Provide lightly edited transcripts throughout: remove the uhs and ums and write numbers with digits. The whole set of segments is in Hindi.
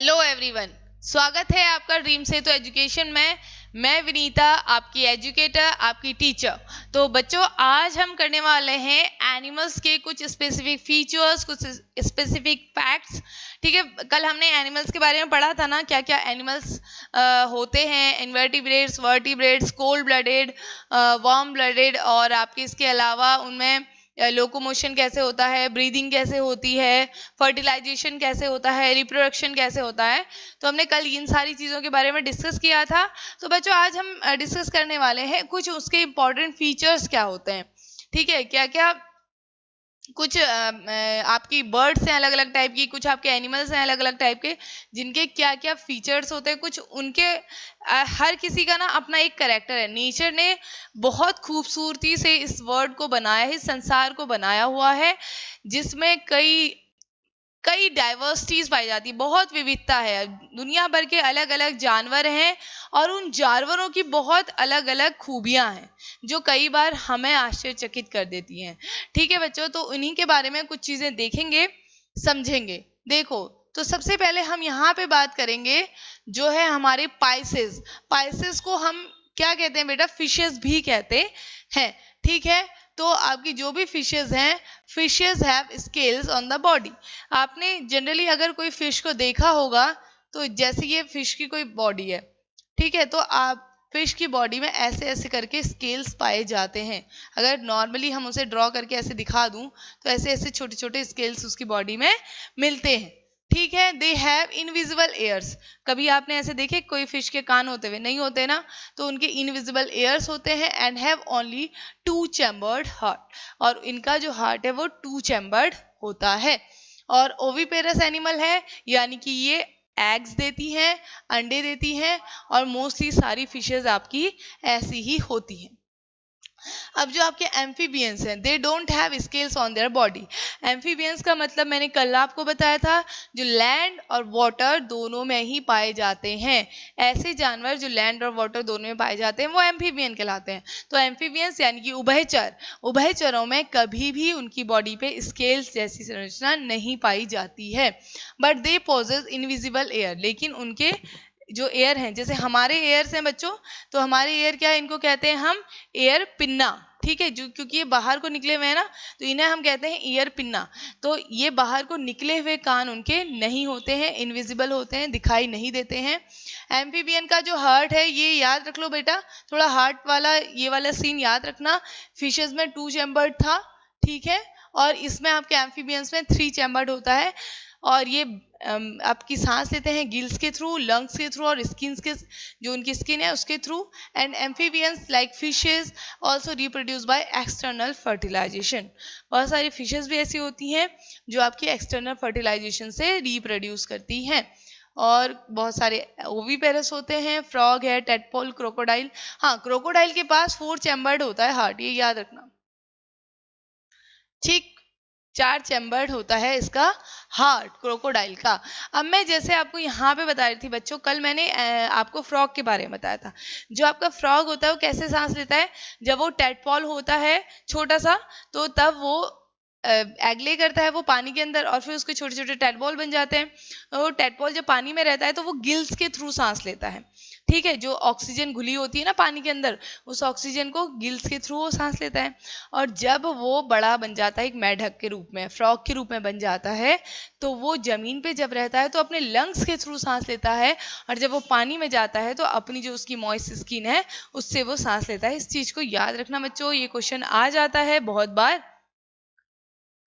हेलो एवरीवन, स्वागत है आपका ड्रीम सेतु एजुकेशन में। मैं विनीता, आपकी एजुकेटर, आपकी टीचर। तो बच्चों, आज हम करने वाले हैं एनिमल्स के कुछ स्पेसिफिक फीचर्स, कुछ स्पेसिफिक फैक्ट्स। ठीक है, कल हमने एनिमल्स के बारे में पढ़ा था ना, क्या क्या एनिमल्स होते हैं। Invertebrates, vertebrates, cold blooded, warm blooded, और आपके इसके अलावा उनमें लोकोमोशन कैसे होता है, ब्रीदिंग कैसे होती है, फर्टिलाइजेशन कैसे होता है, रिप्रोडक्शन कैसे होता है। तो हमने कल इन सारी चीज़ों के बारे में डिस्कस किया था। तो बच्चों, आज हम डिस्कस करने वाले हैं कुछ उसके इम्पोर्टेंट फीचर्स क्या होते हैं। ठीक है, क्या क्या कुछ आपकी बर्ड्स हैं अलग अलग टाइप की, कुछ आपके एनिमल्स हैं अलग अलग टाइप के, जिनके क्या क्या फीचर्स होते हैं, कुछ उनके हर किसी का ना अपना एक करेक्टर है। नेचर ने बहुत खूबसूरती से इस वर्ल्ड को बनाया है, इस संसार को बनाया हुआ है, जिसमें कई कई डाइवर्सिटीज पाई जाती है, बहुत विविधता है। दुनिया भर के अलग अलग जानवर हैं और उन जानवरों की बहुत अलग अलग खूबियां हैं जो कई बार हमें आश्चर्यचकित कर देती हैं। ठीक है बच्चों, तो उन्हीं के बारे में कुछ चीजें देखेंगे, समझेंगे। देखो, तो सबसे पहले हम यहाँ पे बात करेंगे जो है हमारे पाइसेस। पाइसेस को हम क्या कहते हैं बेटा? फिशेस भी कहते हैं। ठीक है, तो आपकी जो भी फिशेस हैं, fishes have scales on the body. आपने जनरली अगर कोई फिश को देखा होगा तो जैसे ये फिश की कोई बॉडी है, ठीक है, तो आप फिश की बॉडी में ऐसे ऐसे करके स्केल्स पाए जाते हैं। अगर नॉर्मली हम उसे ड्रॉ करके ऐसे दिखा दूं तो ऐसे ऐसे छोटे छोटे स्केल्स उसकी बॉडी में मिलते हैं। ठीक है, दे हैव इनविजिबल एयर्स। कभी आपने ऐसे देखे कोई फिश के कान होते हुए? नहीं होते ना, तो उनके इनविजिबल एयर्स होते हैं। And have only 2 chambered heart, और इनका जो हार्ट है वो 2 चैम्बर्ड होता है। और ओविपेरस एनिमल है, यानी कि ये एग्स देती हैं, अंडे देती हैं, और मोस्टली सारी फिशेज आपकी ऐसी ही होती हैं। अब जो आपके एम्फीबियंस हैं, they don't have scales on their body. Amphibians का मतलब मैंने कल आपको बताया था, जो लैंड और वाटर दोनों में ही पाए जाते हैं। ऐसे जानवर जो लैंड और वाटर दोनों में पाए जाते हैं वो एम्फीबियन कहलाते हैं। तो एम्फीबियंस यानी कि उभयचर, उभयचरों में कभी भी उनकी बॉडी पे स्केल्स जैसी संरचना नहीं पाई जाती है। But they possess invisible air, लेकिन उनके जो एयर हैं, जैसे हमारे एयर्स हैं बच्चों, तो हमारे एयर क्या है? इनको कहते हैं हम एयर पिन्ना। ठीक है, जो क्योंकि ये बाहर को निकले हुए हैं ना, तो इन्हें हम कहते हैं ईयर पिन्ना। तो ये बाहर को निकले हुए कान उनके नहीं होते हैं, इनविजिबल होते हैं, दिखाई नहीं देते हैं। एम्फीबियन का जो हार्ट है, ये याद रख लो बेटा, थोड़ा हार्ट वाला ये वाला सीन याद रखना। फिशेज में 2 चैम्बर्ड था, ठीक है, और इसमें आपके एम्फीबियंस में 3 चैम्बर्ड होता है। और ये आपकी सांस लेते हैं गिल्स के थ्रू, लंग्स के थ्रू, और स्किन के, जो उनकी स्किन है उसके through. And amphibians like fishes also reproduce by external fertilisation. बहुत सारी फिशेज भी ऐसी होती हैं जो आपकी एक्सटर्नल फर्टिलाइजेशन से रिप्रोड्यूस करती हैं। और बहुत सारे ओविपेरस होते हैं, फ्रॉग है, टेडपोल, क्रोकोडाइल। हाँ, क्रोकोडाइल के पास 4 चैम्बर्ड होता है हार्ट, ये याद रखना। ठीक, 4 चैम्बर्ड होता है इसका हार्ट, क्रोकोडाइल का। अब मैं जैसे आपको यहाँ पे बता रही थी बच्चों, कल मैंने आपको फ्रॉग के बारे में बताया था। जो आपका फ्रॉग होता है वो कैसे सांस लेता है? जब वो टेडपॉल होता है छोटा सा, तो तब वो एग ले करता है वो पानी के अंदर, और फिर उसके छोटे छोटे टेडपॉल बन जाते हैं। वो टेडपॉल जब पानी में रहता है तो वो गिल्स के थ्रू सांस लेता है। ठीक है, जो ऑक्सीजन घुली होती है ना पानी के अंदर, उस ऑक्सीजन को गिल्स के थ्रू वो सांस लेता है। और जब वो बड़ा बन जाता है, एक मेढक के रूप में, फ्रॉग के रूप में बन जाता है, तो वो जमीन पे जब रहता है तो अपने लंग्स के थ्रू सांस लेता है, और जब वो पानी में जाता है तो अपनी जो उसकी मॉइस्ट स्किन है उससे वो सांस लेता है। इस चीज को याद रखना बच्चों, ये क्वेश्चन आ जाता है बहुत बार।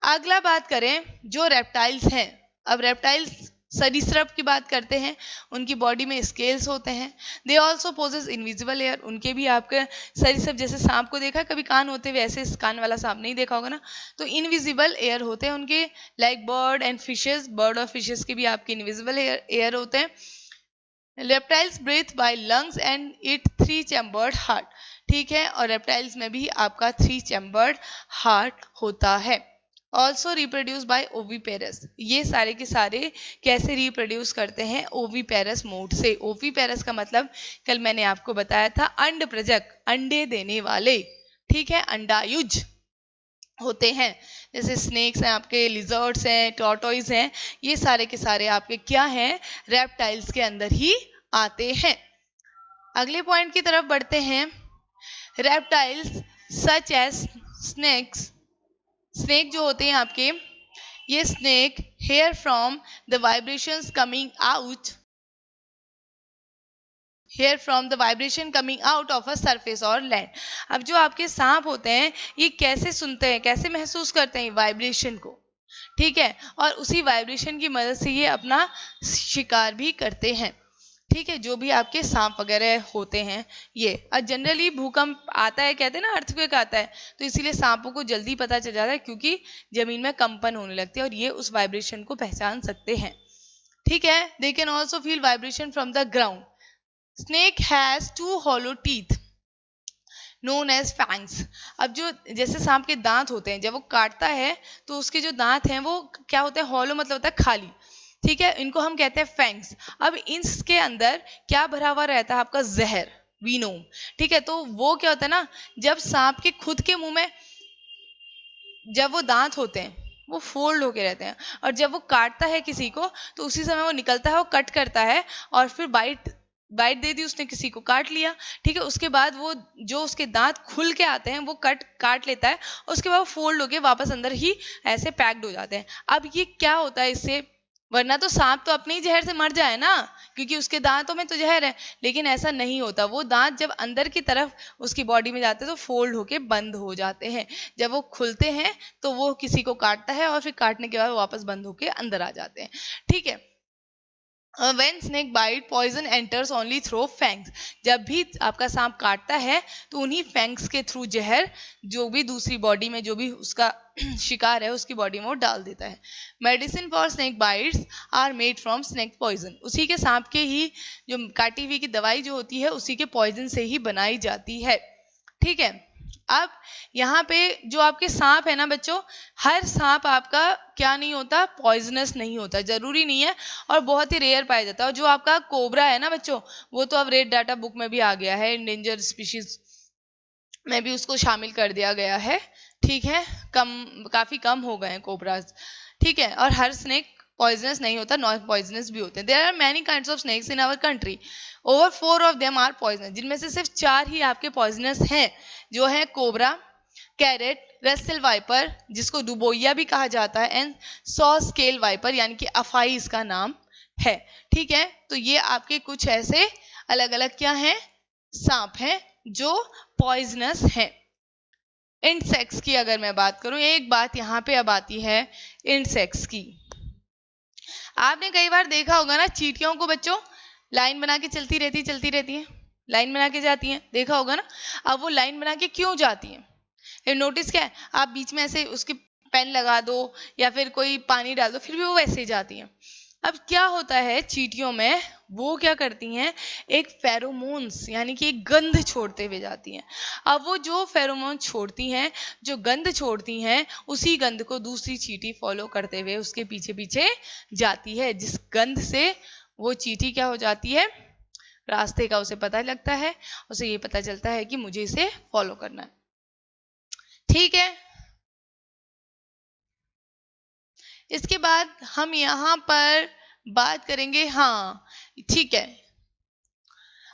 अगला बात करें जो रेप्टाइल्स हैं। अब रेप्टाइल्स सरीसृप की बात करते हैं, उनकी बॉडी में स्केल्स होते हैं। They also possess invisible ear, उनके भी आपके सरीसृप जैसे सांप को देखा कभी कान होते हुए? ऐसे कान वाला सांप नहीं देखा होगा ना, तो इनविजिबल एयर होते हैं उनके। Like bird and fishes, bird और फिशेस के भी आपके इनविजिबल एयर होते हैं। Reptiles breathe by lungs and it 3 chambered heart. ठीक है, और रेप्टाइल्स में भी आपका 3 चैम्बर्ड हार्ट होता है। Also reproduce by oviparous. ये सारे के सारे कैसे रिप्रोड्यूस करते हैं? ओविपेरस मोड से। ओविपेरस का मतलब कल मैंने आपको बताया था, अंड प्रजक, अंडे देने वाले। ठीक है, अंडायुज होते हैं। जैसे स्नेक्स हैं आपके, लिजर्ड्स हैं, टॉर्टोइज हैं, ये सारे के सारे आपके क्या हैं, रेप्टाइल्स के अंदर ही आते हैं। अगले पॉइंट की तरफ बढ़ते हैं। Reptiles such as snakes, snake जो होते हैं आपके, ये snake hear from the vibrations coming out, hear from the vibration coming out of a surface और लैंड। अब जो आपके सांप होते हैं ये कैसे सुनते हैं, कैसे महसूस करते हैं वाइब्रेशन को, ठीक है, और उसी वाइब्रेशन की मदद से ये अपना शिकार भी करते हैं, ठीक है, जो भी आपके सांप वगैरह होते हैं ये। और जनरली भूकंप आता है, कहते हैं ना अर्थक्वेक आता है, तो इसीलिए सांपों को जल्दी पता चल जाता है क्योंकि जमीन में कंपन होने लगती है और ये उस वाइब्रेशन को पहचान सकते हैं, ठीक है। They can also feel vibration from the ground. Snake has 2 hollow teeth known as fangs। अब जो जैसे सांप के दांत होते हैं, जब वो काटता है तो उसके जो दांत हैं वो क्या होते हैं, हॉलो मतलब होता है खाली, ठीक है, इनको हम कहते हैं फैंग्स। अब इसके अंदर क्या भरा हुआ रहता है, आपका जहर, वीनोम, ठीक है। तो वो क्या होता है ना, जब सांप के खुद के मुंह में जब वो दांत होते हैं वो फोल्ड होके रहते हैं, और जब वो काटता है किसी को तो उसी समय वो निकलता है, वो कट करता है और फिर बाइट दे दी उसने, किसी को काट लिया, ठीक है। उसके बाद वो जो उसके दांत खुल के आते हैं वो काट लेता है, और उसके बाद वो फोल्ड होके वापस अंदर ही ऐसे पैक्ड हो जाते हैं। अब ये क्या होता है इससे, वरना तो सांप तो अपने ही जहर से मर जाए ना, क्योंकि उसके दांतों में तो जहर है, लेकिन ऐसा नहीं होता। वो दांत जब अंदर की तरफ उसकी बॉडी में जाते हैं तो फोल्ड होके बंद हो जाते हैं, जब वो खुलते हैं तो वो किसी को काटता है और फिर काटने के बाद वापस बंद होके अंदर आ जाते हैं, ठीक है। When snake bite, poison enters only through fangs। जब भी आपका सांप काटता है तो उन्हीं फैंग्स के थ्रू जहर जो भी दूसरी बॉडी में जो भी उसका शिकार है उसकी बॉडी में वो डाल देता है। Medicine for snake bites are made from snake poison. उसी के सांप के ही जो काटी हुई की दवाई जो होती है उसी के पॉइजन से ही बनाई जाती है, ठीक है। अब यहाँ पे जो आपके सांप है ना बच्चों, हर सांप आपका क्या नहीं होता, पॉइजनस नहीं होता, जरूरी नहीं है, और बहुत ही रेयर पाया जाता है। और जो आपका कोबरा है ना बच्चों, वो तो अब रेड डाटा बुक में भी आ गया है, इंडेंजर स्पीशीज में भी उसको शामिल कर दिया गया है, ठीक है। काफी कम हो गए हैं कोबराज, ठीक है। और हर स्नेक पॉइजनस नहीं होता, नॉन पॉइजनस भी होते हैं। There are many kinds of snakes in our country, over 4 of them are poisonous. जिनमें से सिर्फ 4 ही आपके पॉइजनस हैं, जो है कोबरा, कैरेट, रसेल वाइपर जिसको डुबोइया भी कहा जाता है, एंड सॉ स्केल वाइपर यानी कि अफाई इसका नाम है, ठीक है। तो ये आपके कुछ ऐसे अलग अलग क्या हैं, सांप हैं जो पॉइजनस हैं। इंसेक्ट्स की अगर मैं बात करूं, एक बात यहाँ पे अब आती है इंसेक्ट्स की। आपने कई बार देखा होगा ना चींटियों को बच्चों, लाइन बना के चलती रहती है, लाइन बना के जाती हैं, देखा होगा ना। अब वो लाइन बना के क्यों जाती हैं, ये नोटिस क्या है, आप बीच में ऐसे उसकी पेन लगा दो या फिर कोई पानी डाल दो, फिर भी वो वैसे ही जाती हैं। अब क्या होता है चींटियों में, वो क्या करती हैं, एक फेरोमोन्स यानी कि एक गंध छोड़ते हुए जाती हैं। अब वो जो फेरोमोन छोड़ती हैं, जो गंध छोड़ती हैं, उसी गंध को दूसरी चींटी फॉलो करते हुए उसके पीछे पीछे जाती है, जिस गंध से वो चींटी क्या हो जाती है, रास्ते का उसे पता लगता है, उसे ये पता चलता है कि मुझे इसे फॉलो करना है, ठीक है। इसके बाद हम यहाँ पर बात करेंगे, हाँ ठीक है।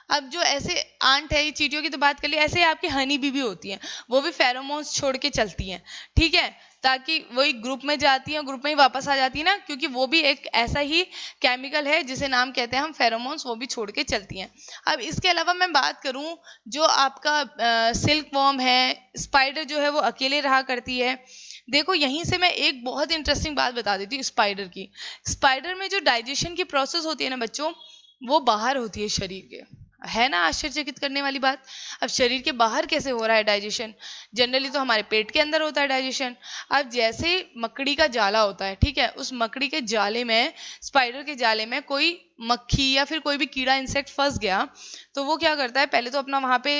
अब जो ऐसे आंट है, ये चींटियों की तो बात कर ली, ऐसे आपकी हनी बी भी होती हैं, वो भी फेरोमोन्स छोड़ के चलती हैं, ठीक है, ताकि वही ग्रुप में जाती हैं, ग्रुप में ही वापस आ जाती है ना, क्योंकि वो भी एक ऐसा ही केमिकल है जिसे नाम कहते हैं हम फेरोमोन्स, वो भी छोड़ के चलती हैं। अब इसके अलावा मैं बात करूं, जो आपका सिल्क वॉर्म है, स्पाइडर जो है वो अकेले रहा करती है। देखो यहीं से मैं एक बहुत इंटरेस्टिंग बात बता देती हूँ स्पाइडर की। स्पाइडर में जो डाइजेशन की प्रोसेस होती है ना बच्चों, वो बाहर होती है शरीर के, है ना आश्चर्यचकित करने वाली बात। अब शरीर के बाहर कैसे हो रहा है डाइजेशन, जनरली तो हमारे पेट के अंदर होता है डाइजेशन। अब जैसे मकड़ी का जाला होता है, ठीक है, उस मकड़ी के जाले में, स्पाइडर के जाले में कोई मक्खी या फिर कोई भी कीड़ा इंसेक्ट फंस गया, तो वो क्या करता है, पहले तो अपना वहां पे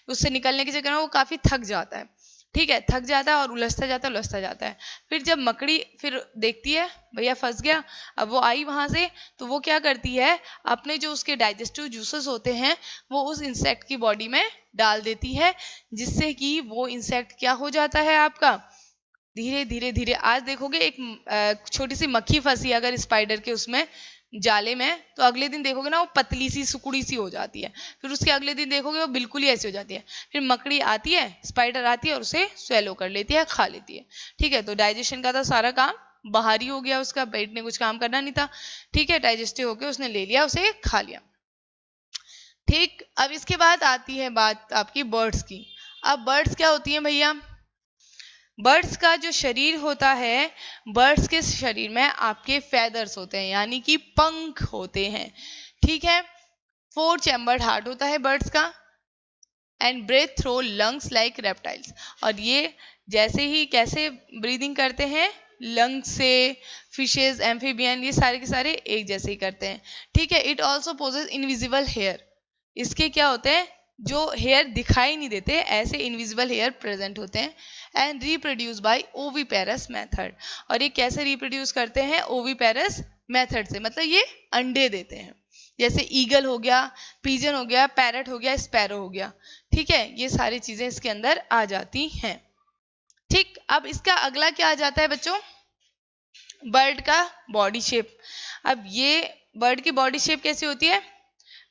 उससे निकलने की जगह वो काफी थक जाता है, ठीक है, थक जाता है और उलझता जाता है। फिर जब मकड़ी फिर देखती है भैया फंस गया, अब वो आई वहां से, तो वो क्या करती है, अपने जो उसके डाइजेस्टिव जूसेस होते हैं वो उस इंसेक्ट की बॉडी में डाल देती है, जिससे कि वो इंसेक्ट क्या हो जाता है आपका, धीरे धीरे धीरे आज देखोगे एक छोटी सी मक्खी फंसी अगर स्पाइडर के उसमें जाले में, तो अगले दिन देखोगे ना वो पतली सी सुकुड़ी सी हो जाती है, फिर उसके अगले दिन देखोगे वो बिल्कुल ही ऐसी हो जाती है। फिर मकड़ी आती है, स्पाइडर आती है और उसे स्वेलो कर लेती है, खा लेती है। ठीक है, तो डाइजेशन का तो सारा काम बाहर ही हो गया, उसका पेट ने कुछ काम करना नहीं था। ठीक है, डाइजेस्टिव होकर उसने ले लिया, उसे खा लिया। ठीक, अब इसके बाद आती है बात आपकी बर्ड्स की। अब बर्ड्स क्या होती हैं भैया? बर्ड्स का जो शरीर होता है, बर्ड्स के शरीर में आपके फेदर्स होते हैं, यानी कि पंख होते हैं। ठीक है, 4 चैम्बर्ड हार्ट होता है बर्ड्स का, and breathe through lungs like reptiles. और ये जैसे ही कैसे ब्रीदिंग करते हैं, लंग्स से। फिशेज, एम्फीबियन, ये सारे के सारे एक जैसे ही करते हैं। ठीक है, it also possess invisible ear. इसके क्या होते हैं, जो हेयर दिखाई नहीं देते, ऐसे इनविजिबल हेयर प्रेजेंट होते हैं। And reproduce by oviparous method. और ये कैसे रिप्रोड्यूस करते हैं? ओविपेरस मेथड से, मतलब ये अंडे देते हैं। जैसे ईगल हो गया, पीजन हो गया, पैरट हो गया, स्पैरो हो गया। ठीक है, ये सारी चीजें इसके अंदर आ जाती हैं। ठीक, अब इसका अगला क्या आ जाता है बच्चों? बर्ड का बॉडी शेप। अब ये बर्ड की बॉडी शेप कैसी होती है?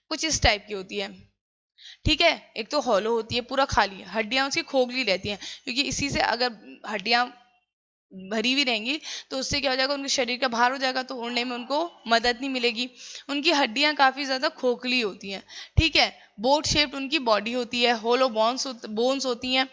कुछ इस टाइप की होती है। ठीक है, एक तो हॉलो होती है, पूरा खाली, हड्डियां उसकी खोखली रहती हैं, क्योंकि इसी से अगर हड्डियां भरी हुई रहेंगी तो उससे क्या हो जाएगा, उनके शरीर का भार हो जाएगा, तो उड़ने में उनको मदद नहीं मिलेगी। उनकी हड्डियां काफी ज्यादा खोखली होती हैं। ठीक है, बोट शेप्ड उनकी बॉडी होती है, होलो बोन्स होती हैं,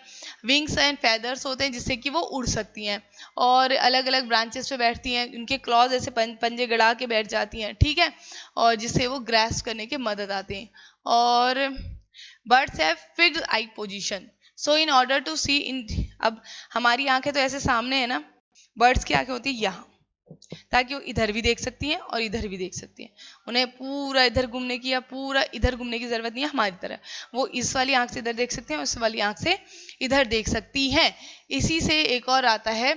विंग्स एंड फेदर्स होते हैं जिससे कि वो उड़ सकती हैं, और अलग अलग ब्रांचेस पे बैठती हैं। उनके क्लॉज ऐसे पंजे गड़ा के बैठ जाती हैं। ठीक है, और जिससे वो ग्रैस्प करने के मदद आते हैं। और birds have fixed eye position, so in order to see in. अब हमारी आंखें तो ऐसे सामने है ना, बर्ड्स की आंखें होती है यहाँ, ताकि वो इधर भी देख सकती हैं और इधर भी देख सकती हैं। उन्हें पूरा इधर घूमने की या पूरा इधर घूमने की जरूरत नहीं है हमारी तरह। वो इस वाली आंख से इधर देख सकते हैं, उस वाली आंख से इधर देख सकती हैं। इसी से एक और आता है,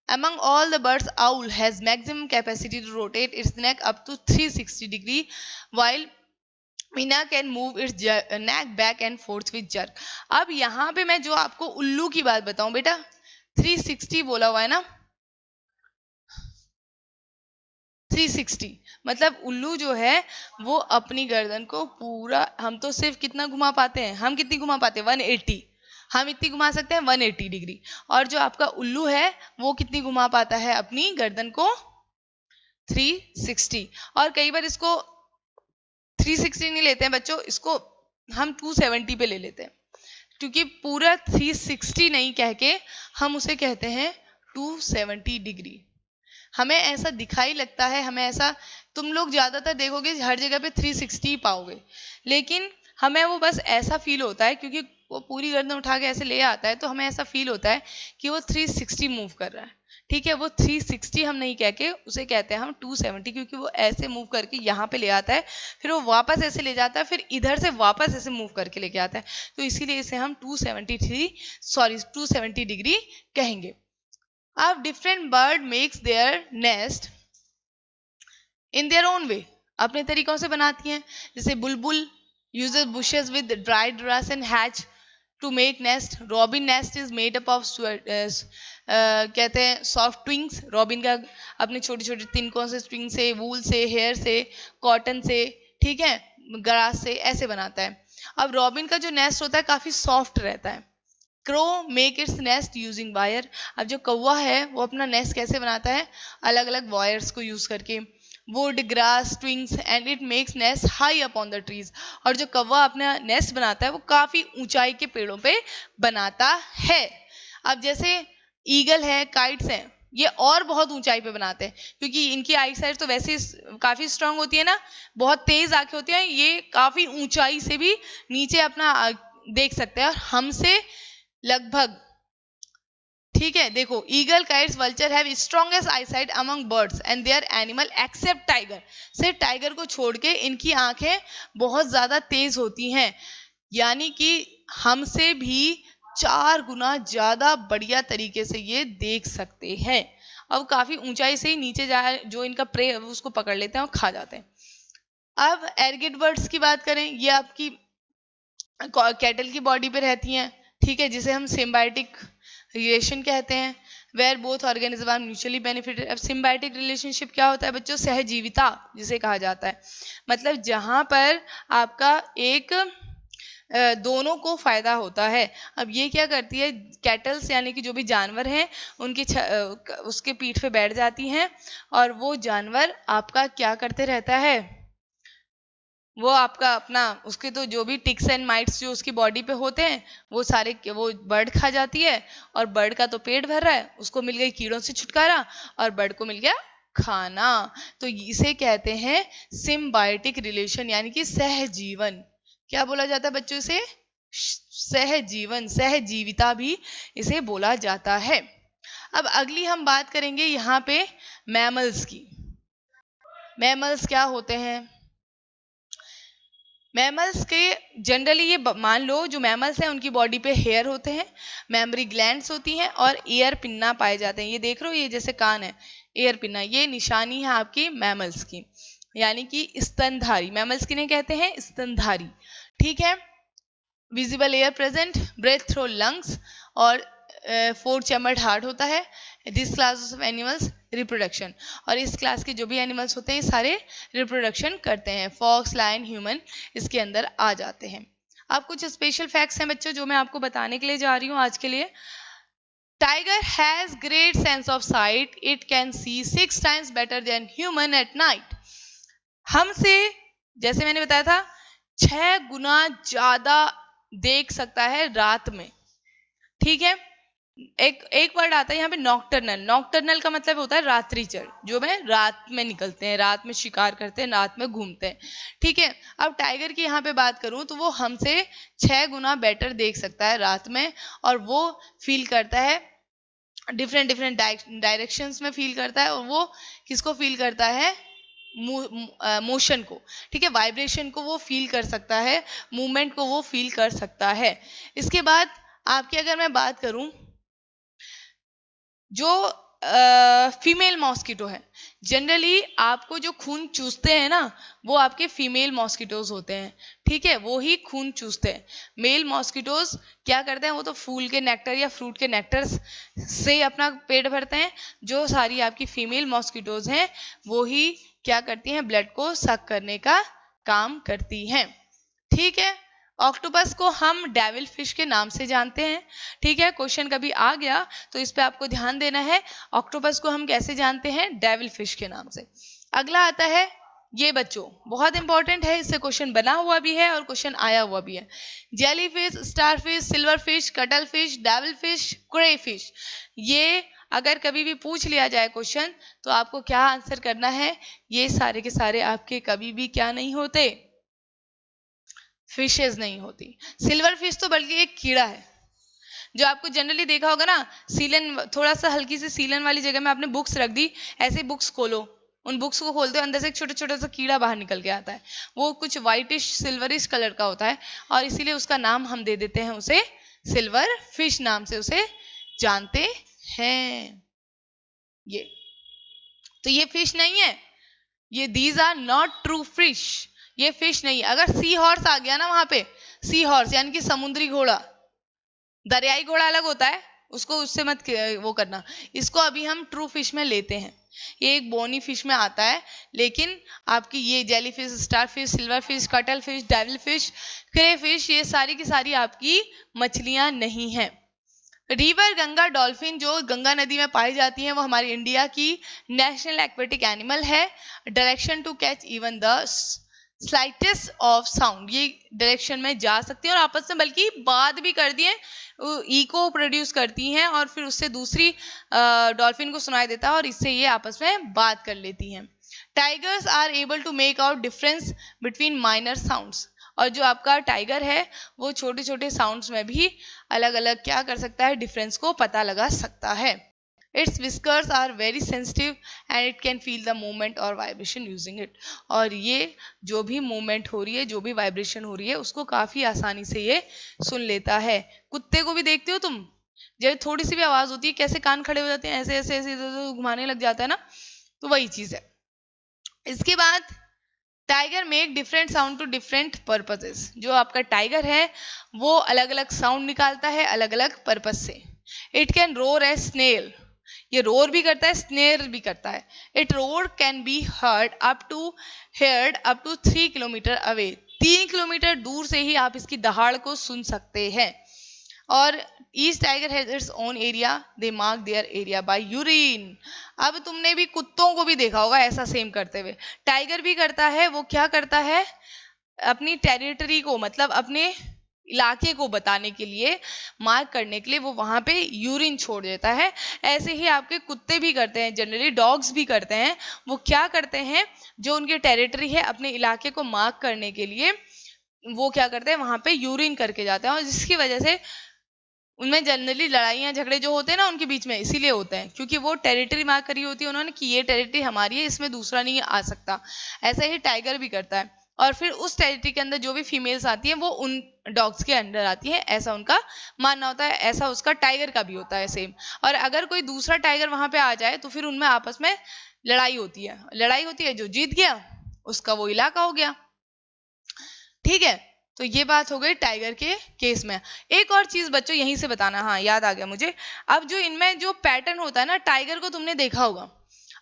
among all the birds, owl has maximum capacity to rotate its neck up to 360 degree, while Meena can move it's neck back and fourth with jerk. अब यहाँ पे मैं जो आपको उल्लू की बात बताऊं बेटा, 360 बोला हुआ है ना, 360 मतलब उल्लू जो है वो अपनी गर्दन को पूरा, हम तो सिर्फ कितना घुमा पाते हैं, हम कितनी घुमा पाते हैं? 180। हम इतनी घुमा सकते हैं 180 डिग्री। और जो आपका उल्लू है वो कितनी घुमा पाता है अपनी गर्दन को? 360। और कई बार इसको 360 नहीं लेते हैं बच्चों, इसको हम 270 पे ले लेते हैं, क्योंकि पूरा 360 नहीं कह के हम उसे कहते हैं 270 डिग्री। हमें ऐसा दिखाई लगता है, हमें ऐसा, तुम लोग ज्यादातर देखोगे हर जगह पे 360 ही पाओगे, लेकिन हमें वो बस ऐसा फील होता है, क्योंकि वो पूरी गर्दन उठा के ऐसे ले आता है, तो हमें ऐसा फील होता है कि वो 360 मूव कर रहा है। ठीक है, वो 360 हम नहीं कह के उसे कहते हैं हम 270, क्योंकि वो ऐसे मूव करके यहाँ पे ले आता है, फिर वो वापस ऐसे ले जाता है, फिर इधर से वापस ऐसे मूव करके लेके आता है, तो इसीलिए इसे हम 270 डिग्री कहेंगे। अब different bird makes their nest in their own way, अपने तरीकों से बनाती हैं। जैसे bulbul uses bushes with dried grass and hatch to make nest. Robin nest is made up of कहते हैं सॉफ्ट ट्विंग्स। रॉबिन का अपने छोटे छोटे तिनकों से, स्ट्रिंग से, वूल से, हेयर से, कॉटन से, ठीक है, ग्रास से, ऐसे बनाता है। अब रॉबिन का जो नेस्ट होता है काफी सॉफ्ट रहता है। Crow make its nest using wire. अब जो कौवा है वो अपना नेस्ट कैसे बनाता है? अलग अलग वायर्स को यूज करके, wood, grass, twigs, and it makes nest high up on the trees. और जो कौवा अपना नेस्ट बनाता है वो काफी ऊंचाई के पेड़ों पे बनाता है। अब जैसे ईगल है, काइट्स हैं, ये और बहुत ऊंचाई पे बनाते हैं, क्योंकि इनकी आई साइड तो वैसे काफी स्ट्रांग होती है ना, बहुत तेज आंखें होती हैं, ये काफी ऊंचाई से भी नीचे अपना देख सकते हैं, और हमसे लगभग, ठीक है। देखो, eagle, kites, vulture have strongest eyesight among birds and their animal except tiger. सिर्फ टाइगर को छोड़ के इनकी आंखें बहुत ज्यादा तेज होती हैं, यानी कि हमसे भी 4 गुना ज्यादा बढ़िया तरीके से ये देख सकते हैं। अब काफी ऊंचाई से ही नीचे जाए जो इनका प्रे है उसको पकड़ लेते हैं और खा जाते हैं। अब एरगिड बर्ड्स की बात करें, ये आपकी कैटल की बॉडी पे रहती हैं, ठीक है, जिसे हम सिम्बायोटिक रिलेशन कहते हैं। Where both organism are mutually benefited. अब सिम्बायोटिक रिलेशनशिप क्या होता है बच्चों? सहजीविता जिसे कहा जाता है, मतलब जहां पर आपका एक दोनों को फायदा होता है। अब ये क्या करती है, कैटल्स यानी कि जो भी जानवर हैं उनकी उसके पीठ पे बैठ जाती हैं और वो जानवर आपका क्या करते रहता है, वो आपका अपना उसके तो जो भी टिक्स एंड माइट्स जो उसकी बॉडी पे होते हैं वो सारे वो बर्ड खा जाती है, और बर्ड का तो पेट भर रहा है, उसको मिल गई कीड़ों से छुटकारा और बर्ड को मिल गया खाना। तो इसे कहते हैं सिम्बायोटिक रिलेशन यानी कि सहजीवन। क्या बोला जाता है बच्चों से? सहजीवन, सहजीविता भी इसे बोला जाता है। अब अगली हम बात करेंगे यहाँ पे मैमल्स की। मैमल्स क्या होते हैं? मैमल्स के जनरली ये मान लो जो मैमल्स हैं उनकी बॉडी पे हेयर होते हैं, मेमरी ग्लैंड्स होती हैं और एयर पिन्ना पाए जाते हैं। ये देख रहे हो, ये जैसे कान है, एयर पिन्ना, ये निशानी है आपकी मैमल्स की, यानी कि स्तनधारी। मैमल्स किन्हें कहते हैं? स्तनधारी। ठीक है। Visible ear present, breathe through lungs और 4 चैम्बर्ड हार्ट होता है। This class of animals reproduction, और इस क्लास के जो भी एनिमल्स होते हैं सारे रिप्रोडक्शन करते हैं। फॉक्स, लायन, ह्यूमन इसके अंदर आ जाते हैं। अब कुछ स्पेशल फैक्ट्स हैं बच्चों जो मैं आपको बताने के लिए जा रही हूँ आज के लिए। Tiger has great sense of site, it can see 6 times better than human at night. हमसे, जैसे मैंने बताया था, 6 गुना ज्यादा देख सकता है रात में। ठीक है। एक वर्ड आता है यहाँ पे नॉक्टर्नल। नॉक्टर्नल का मतलब होता है रात्रिचर, जो में रात में निकलते हैं, रात में शिकार करते हैं, रात में घूमते हैं। ठीक है। अब टाइगर की यहाँ पे बात करूं तो वो हमसे 6 गुना बेटर देख सकता है रात में, और वो फील करता है डिफरेंट डिफरेंट डायरेक्शंस में फील करता है, और वो किसको फील करता है? मोशन को। ठीक है। वाइब्रेशन को वो फील कर सकता है, मूवमेंट को वो फील कर सकता है। इसके बाद आपकी अगर मैं बात करूं, जो फीमेल मॉस्किटो है, जनरली आपको जो खून चूसते हैं ना वो आपके फीमेल मॉस्किटोज होते हैं। ठीक है। वो ही खून चूसते हैं। मेल मॉस्किटोज क्या करते हैं, वो तो फूल के नेक्टर या फ्रूट के नेक्टर से अपना पेट भरते हैं। जो सारी आपकी फीमेल मॉस्किटोज हैं वो ही क्या करती हैं, ब्लड को सक करने का काम करती हैं। ठीक है। ऑक्टोपस को हम डेविल फिश के नाम से जानते हैं। ठीक है। क्वेश्चन कभी आ गया तो इस पे आपको ध्यान देना है। ऑक्टोपस को हम कैसे जानते हैं? डेविल फिश के नाम से। अगला आता है, ये बच्चों बहुत इंपॉर्टेंट है, इससे क्वेश्चन बना हुआ भी है और क्वेश्चन आया हुआ भी है। Jellyfish, starfish, silverfish, cuttlefish, devilfish, crayfish. ये अगर कभी भी पूछ लिया जाए क्वेश्चन तो आपको क्या आंसर करना है? ये सारे के सारे आपके कभी भी क्या नहीं होते? फिशेज नहीं होती। सिल्वर फिश तो बल्कि एक कीड़ा है, जो आपको जनरली देखा होगा ना, सीलन, थोड़ा सा हल्की सी सीलन वाली जगह में आपने बुक्स रख दी, ऐसे बुक्स खोलो, उन बुक्स को खोलते हो, अंदर से एक छोटा छोटा सा कीड़ा बाहर निकल के आता है। वो कुछ व्हाइटिश सिल्वरिश कलर का होता है, और इसीलिए उसका नाम हम दे देते हैं उसे सिल्वर फिश नाम से उसे जानते हैं। ये तो ये फिश नहीं है, ये these are not true fish. ये फिश नहीं। अगर सी हॉर्स आ गया ना वहां पे, सी हॉर्स यानी कि समुद्री घोड़ा, दरियाई घोड़ा अलग होता है, उसको उससे मत वो करना। इसको अभी हम ट्रू फिश में लेते हैं। ये एक बोनी फिश में आता है, लेकिन आपकी ये jellyfish, starfish, silverfish, cuttlefish, devilfish, crayfish, ये सारी की सारी आपकी मछलियां नहीं है। रिवर गंगा डॉल्फिन जो गंगा नदी में पाई जाती है, वो हमारी इंडिया की नेशनल एक्वेटिक एनिमल है। Direction to catch even the slightest of sound, ये डायरेक्शन में जा सकती है और आपस में बल्कि बात भी कर दिए, इको प्रोड्यूस करती हैं और फिर उससे दूसरी डॉल्फिन को सुनाई देता है और इससे ये आपस में बात कर लेती हैं। Tigers are able to make out difference between minor sounds, और जो आपका टाइगर है वो छोटे छोटे साउंड्स में भी अलग अलग क्या कर सकता है, डिफरेंस को पता लगा सकता है। Its whiskers are very sensitive and it can feel the movement और वाइब्रेशन यूजिंग इट, और ये जो भी मूवमेंट हो रही है, जो भी वाइब्रेशन हो रही है, उसको काफी आसानी से ये सुन लेता है। कुत्ते को भी देखते हो तुम, जब थोड़ी सी भी आवाज होती है कैसे कान खड़े हो जाते हैं, ऐसे ऐसे ऐसे घुमाने लग जाता है ना, तो वही चीज है। इसके बाद tiger make different sound to different purposes. जो आपका टाइगर है वो अलग अलग साउंड निकालता है अलग अलग पर्पस से। It can roar a snarl, ये रोर भी करता है, स्नेर भी करता है। It roar can be heard up to 3 kilometre away. 3 kilometre दूर से ही आप इसकी दहाड़ को सुन सकते हैं। और each tiger has its own area, they mark their area bye urine. अब तुमने भी कुत्तों को भी देखा होगा ऐसा सेम करते हुए। टाइगर भी करता है, वो क्या करता है, अपनी टेरिटरी को, मतलब अपने इलाके को बताने के लिए, मार्क करने के लिए वो वहां पे यूरिन छोड़ देता है। ऐसे ही आपके कुत्ते भी करते हैं, जनरली डॉग्स भी करते हैं। वो क्या करते हैं, जो उनकी टेरिटरी है, अपने इलाके को मार्क करने के लिए वो क्या करते हैं, वहां पे यूरिन करके जाते हैं। और जिसकी वजह से उनमें जनरली लड़ाइयाँ झगड़े जो होते हैं ना उनके बीच में, इसीलिए होते हैं क्योंकि वो टेरिटरी मार्क करी होती है उन्होंने कि ये टेरिटरी हमारी है, इसमें दूसरा नहीं आ सकता। ऐसा ही टाइगर भी करता है। और फिर उस टेरिटरी के अंदर जो भी फीमेल्स आती हैं वो उन डॉग्स के अंडर आती हैं, ऐसा उनका मानना होता है। ऐसा उसका टाइगर का भी होता है सेम। और अगर कोई दूसरा टाइगर वहां पे आ जाए तो फिर उनमें आपस में लड़ाई होती है, जो जीत गया उसका वो इलाका हो गया। ठीक है, तो ये बात हो गई टाइगर के केस में। एक और चीज बच्चों यहीं से बताना, हाँ याद आ गया मुझे। अब जो इनमें जो पैटर्न होता है ना, टाइगर को तुमने देखा होगा।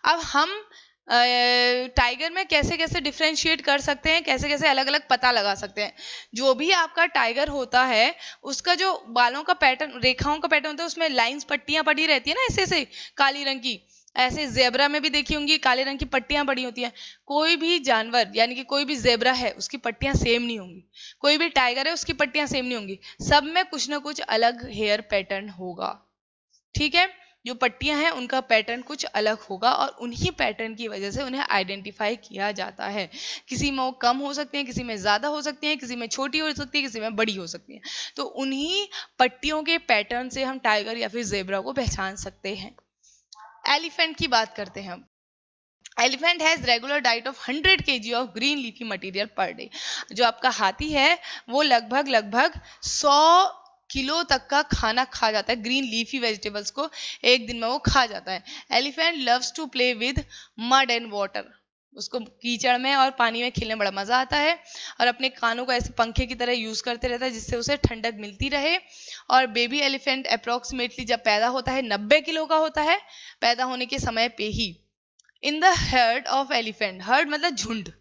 अब हम टाइगर में कैसे कैसे डिफ्रेंशिएट कर सकते हैं, कैसे कैसे अलग अलग पता लगा सकते हैं। जो भी आपका टाइगर होता है उसका जो बालों का पैटर्न, रेखाओं का पैटर्न होता है, उसमें लाइंस, पट्टियां पड़ी रहती है ना ऐसे ऐसे काली रंग की। ऐसे जेब्रा में भी देखी होंगी काले रंग की पट्टियां पड़ी होती हैं। कोई भी जानवर यानी कि कोई भी जेब्रा है उसकी पट्टियां सेम नहीं होंगी, कोई भी टाइगर है उसकी पट्टियां सेम नहीं होंगी, सब में कुछ ना कुछ अलग हेयर पैटर्न होगा। ठीक है, जो पट्टियां हैं उनका पैटर्न कुछ अलग होगा और उन्हीं पैटर्न की वजह से उन्हें आइडेंटिफाई किया जाता है। किसी में वो कम हो सकते हैं, किसी में ज्यादा हो सकती हैं, किसी में छोटी हो सकती है, किसी में बड़ी हो सकती है। तो उन्हीं पट्टियों के पैटर्न से हम टाइगर या फिर जेब्रा को पहचान सकते हैं। एलिफेंट की बात करते हैं हम। Elephant has regular diet of 100 kg of green leafy material per day. जो आपका हाथी है वो लगभग 100 किलो तक का खाना खा जाता है, ग्रीन लीफी वेजिटेबल्स को एक दिन में वो खा जाता है। Elephant loves to play with mud and water. उसको कीचड़ में और पानी में खेलने में बड़ा मजा आता है। और अपने कानों को ऐसे पंखे की तरह यूज करते रहता है जिससे उसे ठंडक मिलती रहे। और बेबी एलिफेंट अप्रोक्सीमेटली जब पैदा होता है 90 किलो का होता है, पैदा होने के समय पे ही। In the herd of elephant, herd मतलब झुंड,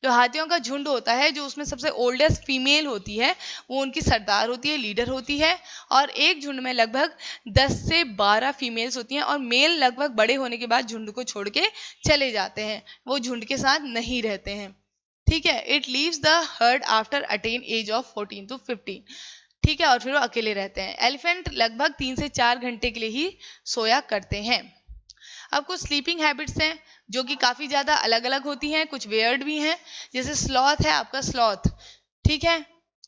जो हाथियों का झुंड होता है, जो उसमें सबसे ओल्डेस्ट फीमेल होती है वो उनकी सरदार होती है, लीडर होती है। और एक झुंड में लगभग 10 से 12 फीमेल्स होती हैं और मेल लगभग बड़े होने के बाद झुंड को छोड़ के चले जाते हैं, वो झुंड के साथ नहीं रहते हैं। ठीक है, it leaves the herd after attain age of 14 to 15। ठीक है, और फिर वो अकेले रहते हैं। एलिफेंट लगभग 3 से 4 घंटे के लिए ही सोया करते हैं। अब कुछ स्लीपिंग हैबिट्स हैं जो कि काफी ज्यादा अलग अलग होती हैं, कुछ वेयर्ड भी हैं। जैसे स्लॉथ है आपका, स्लॉथ ठीक है,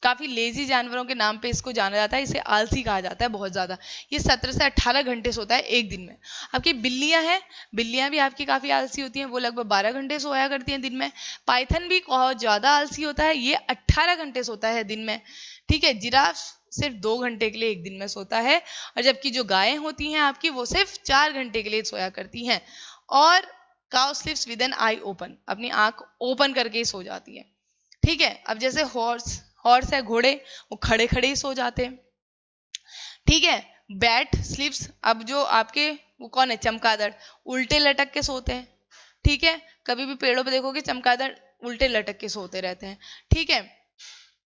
काफी लेजी जानवरों के नाम पे इसको जाना जाता है, इसे आलसी कहा जाता है बहुत ज्यादा। ये 17 से 18 घंटे सोता है एक दिन में। आपकी बिल्लियां हैं, बिल्लियां भी आपकी काफी आलसी होती हैं, वो लगभग 12 घंटे सोया करती हैं दिन में। पाइथन भी बहुत ज्यादा आलसी होता है, ये 18 घंटे सोता है दिन में। ठीक है, जिराफ सिर्फ 2 घंटे के लिए एक दिन में सोता है। और जबकि जो गायें होती हैं आपकी वो सिर्फ 4 घंटे के लिए सोया करती हैं। और cow sleeps with an eye open, अपनी आंख ओपन करके ही सो जाती है। ठीक है, अब जैसे हॉर्स है, घोड़े, वो खड़े खड़े ही सो जाते हैं। ठीक है, बैट स्लीप्स, अब जो आपके वो कौन है, चमगादड़, उल्टे लटक के सोते हैं। ठीक है, कभी भी पेड़ों पे देखोगे चमगादड़ उल्टे लटक के सोते रहते हैं। ठीक है,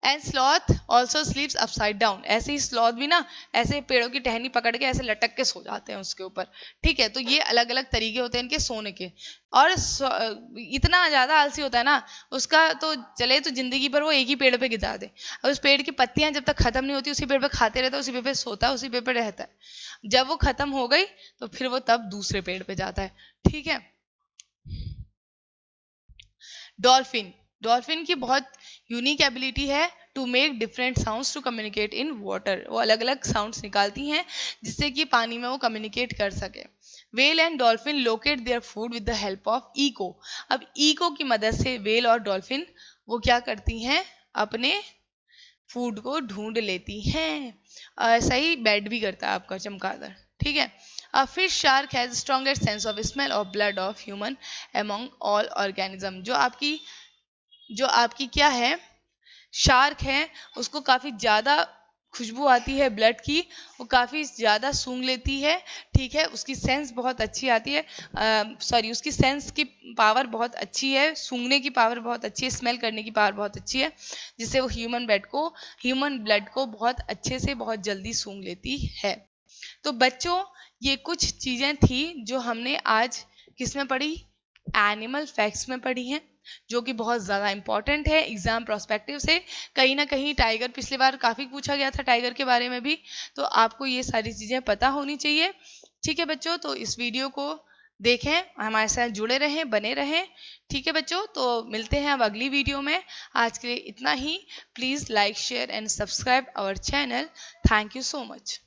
and sloth also स्लीप्स upside down, ऐसे ही स्लॉथ भी ना ऐसे पेड़ों की टहनी पकड़ के ऐसे लटक के सो जाते हैं उसके ऊपर। ठीक है, तो ये अलग अलग तरीके होते हैं इनके सोने के। और इतना ज्यादा आलसी होता है ना उसका, तो चले तो जिंदगी भर वो एक ही पेड़ पे गिरा दे, और उस पेड़ की पत्तियां जब तक खत्म नहीं होती उसी पेड़ पे खाते रहता है, उसी पेड़ पे सोता है, उसी पेड़ पे रहता है। जब वो खत्म हो गई तो फिर वो तब दूसरे पेड़ पे जाता है। ठीक है, डॉल्फिन, डॉल्फिन की बहुत यूनिक एबिलिटी है to make different sounds to communicate in water. वो अलग अलग साउंड्स निकालती हैं जिससे कि पानी में वो कम्युनिकेट कर सके। Well and dolphin locate their food with the help of eco. अब ईको की मदद से वेल और डॉल्फिन वो क्या करती हैं, अपने फूड को ढूंढ लेती हैं। ऐसा ही बैट भी करता है आपका चमगादड़। ठीक है, A fish shark has strongest sense of smell of blood of human among all organism। जो आपकी क्या है, शार्क है, उसको काफी ज्यादा खुशबू आती है ब्लड की, वो काफ़ी ज़्यादा सूंघ लेती है, ठीक है। उसकी सेंस बहुत अच्छी आती है, उसकी सेंस की पावर बहुत अच्छी है, सूंघने की पावर बहुत अच्छी है, स्मेल करने की पावर बहुत अच्छी है, जिससे वो ह्यूमन ब्लड को बहुत अच्छे से बहुत जल्दी सूंघ लेती है। तो बच्चों, ये कुछ चीज़ें थी जो हमने आज किस में पढ़ी, एनिमल फैक्ट्स में पढ़ी हैं, जो कि बहुत ज़्यादा इंपॉर्टेंट है एग्जाम प्रोस्पेक्टिव से। कहीं ना कहीं टाइगर पिछली बार काफ़ी पूछा गया था, टाइगर के बारे में भी, तो आपको ये सारी चीज़ें पता होनी चाहिए, ठीक है बच्चों। तो इस वीडियो को देखें, हमारे साथ जुड़े रहें, बने रहें, ठीक है बच्चों। तो मिलते हैं अब अगली वीडियो में। आज के लिए इतना ही। Please like, share and subscribe our channel. Thank you so much.